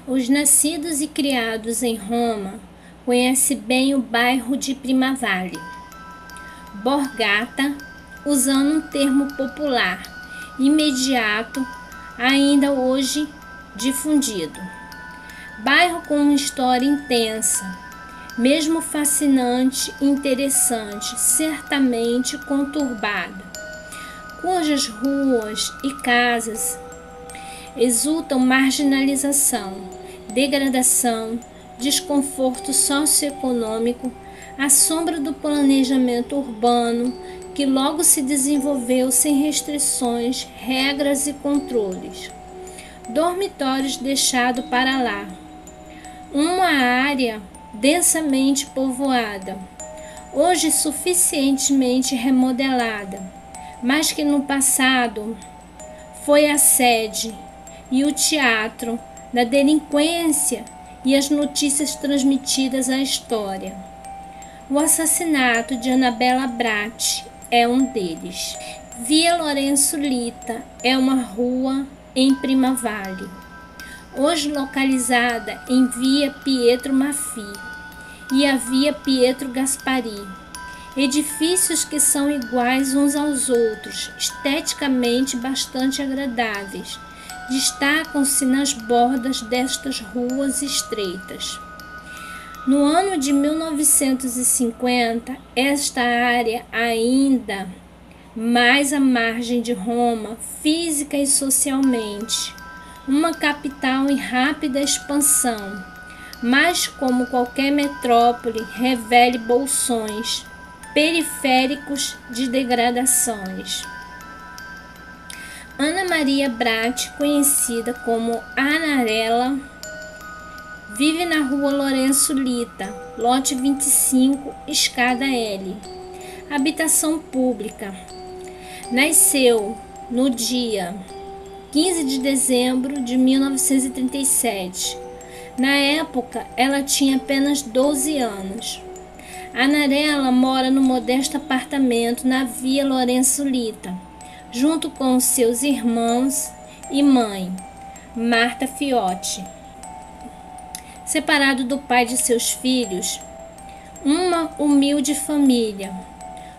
Os nascidos e criados em Roma conhecem bem o bairro de Primavalle. Borgata, usando um termo popular, imediato, ainda hoje difundido. Bairro com uma história intensa, mesmo fascinante e interessante, certamente conturbada, cujas ruas e casas exultam marginalização, degradação, desconforto socioeconômico, à sombra do planejamento urbano que logo se desenvolveu sem restrições, regras e controles. Dormitórios deixados para lá. Uma área densamente povoada, hoje suficientemente remodelada, mas que no passado foi a sede e o teatro da delinquência e as notícias transmitidas à história. O assassinato de Annabella Bratti é um deles. Via Lorenzo Lita é uma rua em Primavalle, hoje localizada em Via Pietro Maffei e a Via Pietro Gaspari. Edifícios que são iguais uns aos outros, esteticamente bastante agradáveis, destacam-se nas bordas destas ruas estreitas. No ano de 1950, esta área ainda mais à margem de Roma, física e socialmente, uma capital em rápida expansão, mas como qualquer metrópole, revela bolsões periféricos de degradações. Ana Maria Bratti, conhecida como Annarella, vive na rua Lorenzo Lita, lote 25, escada L. Habitação pública. Nasceu no dia 15 de dezembro de 1937. Na época, ela tinha apenas 12 anos. Annarella mora no modesto apartamento na Via Lorenzo Lita, junto com seus irmãos e mãe, Marta Fiotti. Separado do pai de seus filhos, uma humilde família.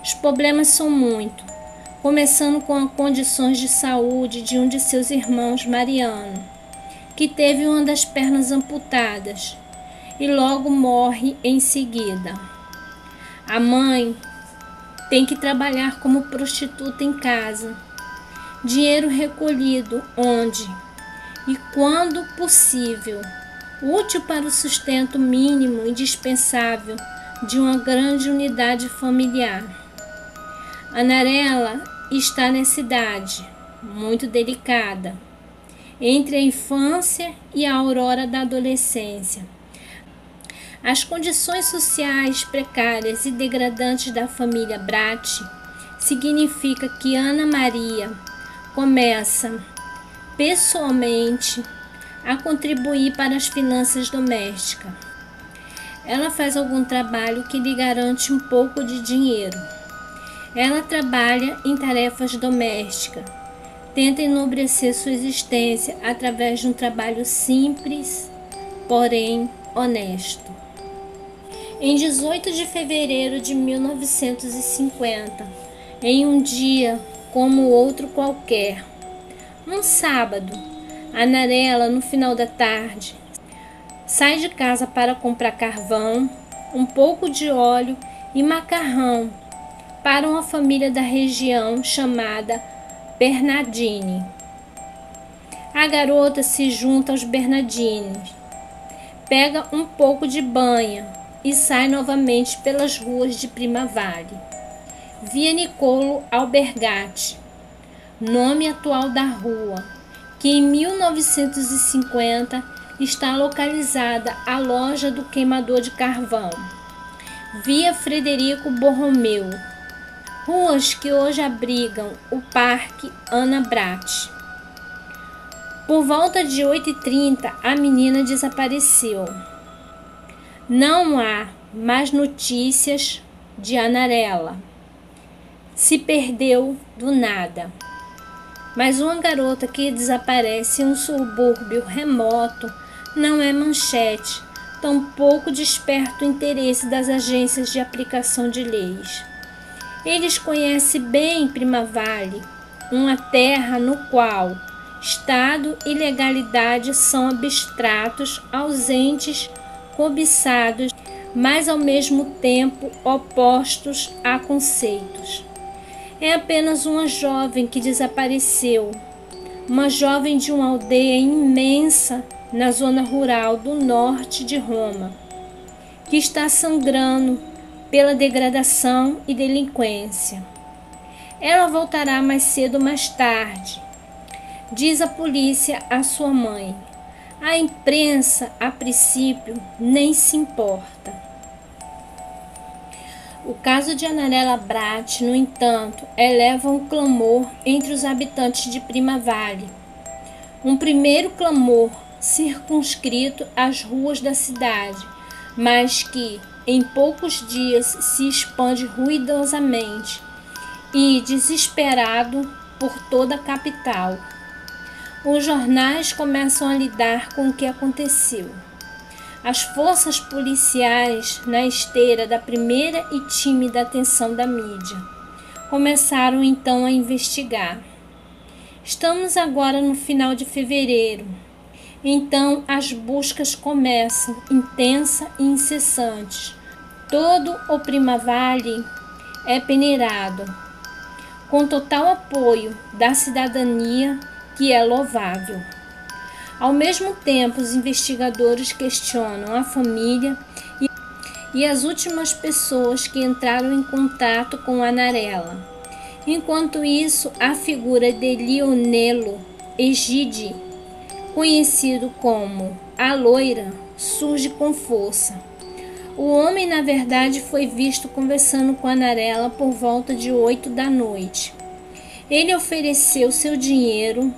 Os problemas são muitos, começando com as condições de saúde de um de seus irmãos, Mariano, que teve uma das pernas amputadas e logo morre em seguida. A mãe tem que trabalhar como prostituta em casa, dinheiro recolhido onde e quando possível, útil para o sustento mínimo indispensável de uma grande unidade familiar. Annarella está nessa idade, muito delicada, entre a infância e a aurora da adolescência. As condições sociais precárias e degradantes da família Bratti significa que Ana Maria começa pessoalmente a contribuir para as finanças domésticas. Ela faz algum trabalho que lhe garante um pouco de dinheiro. Ela trabalha em tarefas domésticas, tenta enobrecer sua existência através de um trabalho simples, porém honesto. Em 18 de fevereiro de 1950, em um dia como outro qualquer, um sábado, Annarella, no final da tarde, sai de casa para comprar carvão, um pouco de óleo e macarrão para uma família da região chamada Bernardini. A garota se junta aos Bernardini, pega um pouco de banha e sai novamente pelas ruas de Primavalle. Via Niccolo Albergati, nome atual da rua, que em 1950 está localizada a loja do queimador de carvão. Via Frederico Borromeu, ruas que hoje abrigam o Parque Ana Bratti. Por volta de 8h30, a menina desapareceu. Não há mais notícias de Annarella. Se perdeu do nada. Mas uma garota que desaparece em um subúrbio remoto não é manchete, tampouco desperta o interesse das agências de aplicação de leis. Eles conhecem bem Primavale, uma terra no qual Estado e legalidade são abstratos, ausentes, cobiçados, mas ao mesmo tempo opostos a conceitos. É apenas uma jovem que desapareceu, uma jovem de uma aldeia imensa na zona rural do norte de Roma, que está sangrando pela degradação e delinquência. Ela voltará mais cedo ou mais tarde, diz a polícia à sua mãe. A imprensa, a princípio, nem se importa. O caso de Annarella Bratti, no entanto, eleva um clamor entre os habitantes de Primavale. Um primeiro clamor circunscrito às ruas da cidade, mas que, em poucos dias, se expande ruidosamente e desesperado por toda a capital. Os jornais começam a lidar com o que aconteceu. As forças policiais, na esteira da primeira e tímida atenção da mídia, começaram então a investigar. Estamos agora no final de fevereiro. Então as buscas começam, intensas e incessantes. Todo o Primavale é peneirado, com total apoio da cidadania, que é louvável. Ao mesmo tempo, os investigadores questionam a família e as últimas pessoas que entraram em contato com Annarella. Enquanto isso, a figura de Lionello Egidi, conhecido como a Loira, surge com força. O homem, na verdade, foi visto conversando com Annarella por volta de 8 da noite. Ele ofereceu seu dinheiro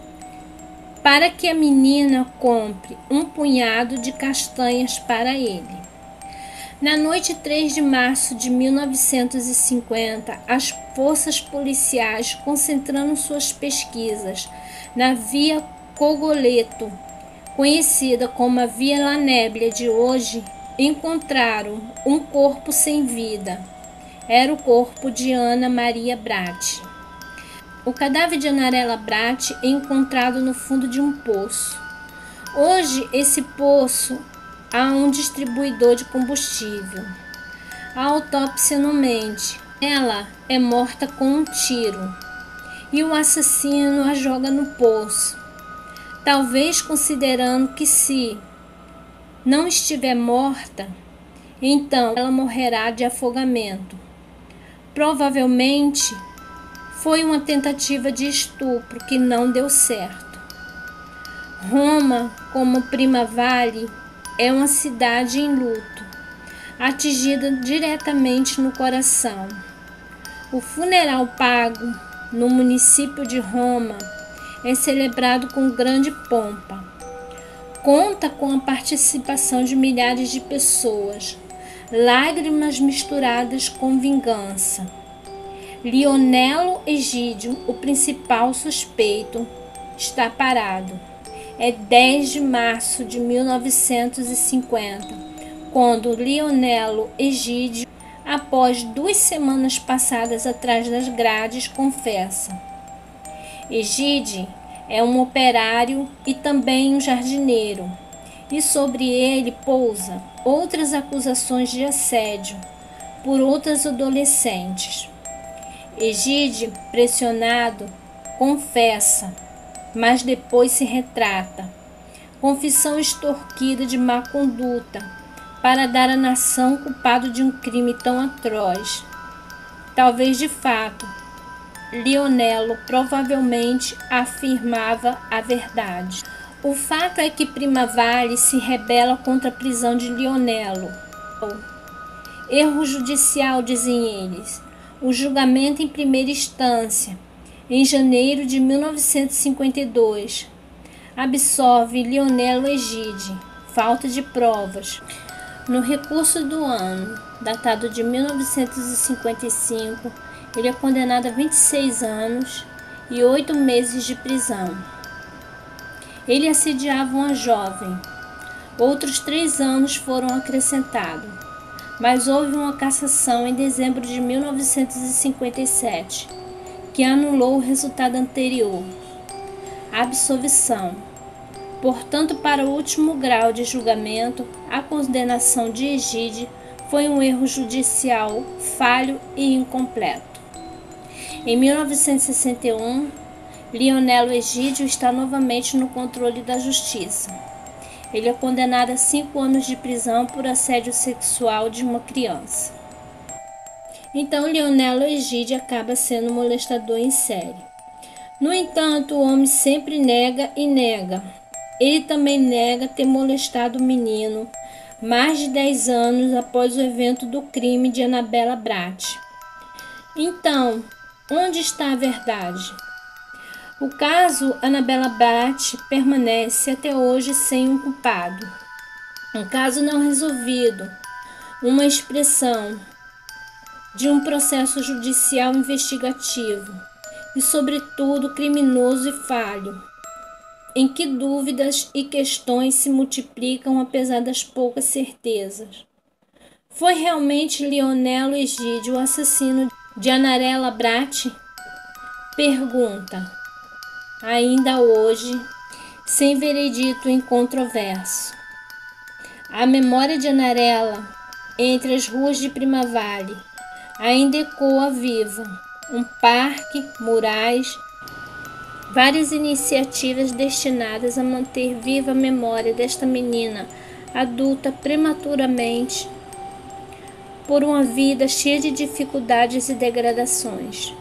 para que a menina compre um punhado de castanhas para ele. Na noite 3 de março de 1950, as forças policiais, concentrando suas pesquisas na Via Cogoleto, conhecida como a Via La Nebbia de hoje, encontraram um corpo sem vida. Era o corpo de Ana Maria Bratti. O cadáver de Annarella Bratti é encontrado no fundo de um poço. Hoje, esse poço há um distribuidor de combustível. A autópsia não mente. Ela é morta com um tiro e o assassino a joga no poço. Talvez considerando que se não estiver morta, então ela morrerá de afogamento. Provavelmente foi uma tentativa de estupro que não deu certo. Roma, como Primavale, é uma cidade em luto, atingida diretamente no coração. O funeral pago no município de Roma é celebrado com grande pompa. Conta com a participação de milhares de pessoas, lágrimas misturadas com vingança. Lionello Egídio, o principal suspeito, está parado. É 10 de março de 1950, quando Lionello Egídio, após 2 semanas passadas atrás das grades, confessa. Egídio é um operário e também um jardineiro, e sobre ele pousa outras acusações de assédio por outras adolescentes. Egídio, pressionado, confessa, mas depois se retrata. Confissão extorquida de má conduta para dar à nação culpado de um crime tão atroz. Talvez de fato, Lionello provavelmente afirmava a verdade. O fato é que Primavale se rebela contra a prisão de Lionello. Erro judicial, dizem eles. O julgamento em primeira instância, em janeiro de 1952, absolve Lionello Egídio, falta de provas. No recurso do ano, datado de 1955, ele é condenado a 26 anos e 8 meses de prisão. Ele assediava uma jovem. Outros 3 anos foram acrescentados, mas houve uma cassação em dezembro de 1957, que anulou o resultado anterior, a absolvição. Portanto, para o último grau de julgamento, a condenação de Egídio foi um erro judicial falho e incompleto. Em 1961, Lionelo Egídio está novamente no controle da justiça. Ele é condenado a 5 anos de prisão por assédio sexual de uma criança. Então, Lionelo Egídio acaba sendo molestador em série. No entanto, o homem sempre nega e nega. Ele também nega ter molestado o menino mais de 10 anos após o evento do crime de Annabella Brat. Então, onde está a verdade? O caso Annabella Brat permanece até hoje sem um culpado. Um caso não resolvido, uma expressão de um processo judicial investigativo e, sobretudo, criminoso e falho, em que dúvidas e questões se multiplicam apesar das poucas certezas. Foi realmente Lionelo Egídio o assassino de Annabella Brat? Pergunta. Ainda hoje, sem veredito incontroverso. A memória de Annabella, entre as ruas de Primavale, ainda ecoa viva. Um parque, murais, várias iniciativas destinadas a manter viva a memória desta menina adulta prematuramente por uma vida cheia de dificuldades e degradações.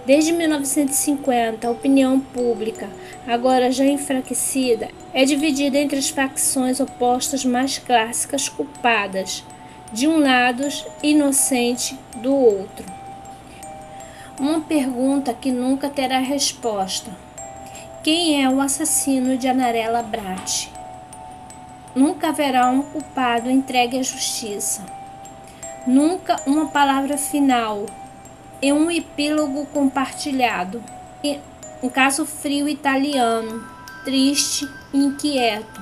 Desde 1950, a opinião pública, agora já enfraquecida, é dividida entre as facções opostas mais clássicas culpadas, de um lado e inocente do outro. Uma pergunta que nunca terá resposta. Quem é o assassino de Annabella Brat? Nunca haverá um culpado entregue à justiça. Nunca uma palavra final e um epílogo compartilhado. Um caso frio italiano, triste e inquieto,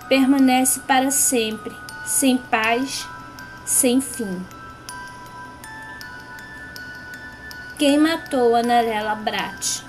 permanece para sempre, sem paz, sem fim. Quem matou Annabella Brat?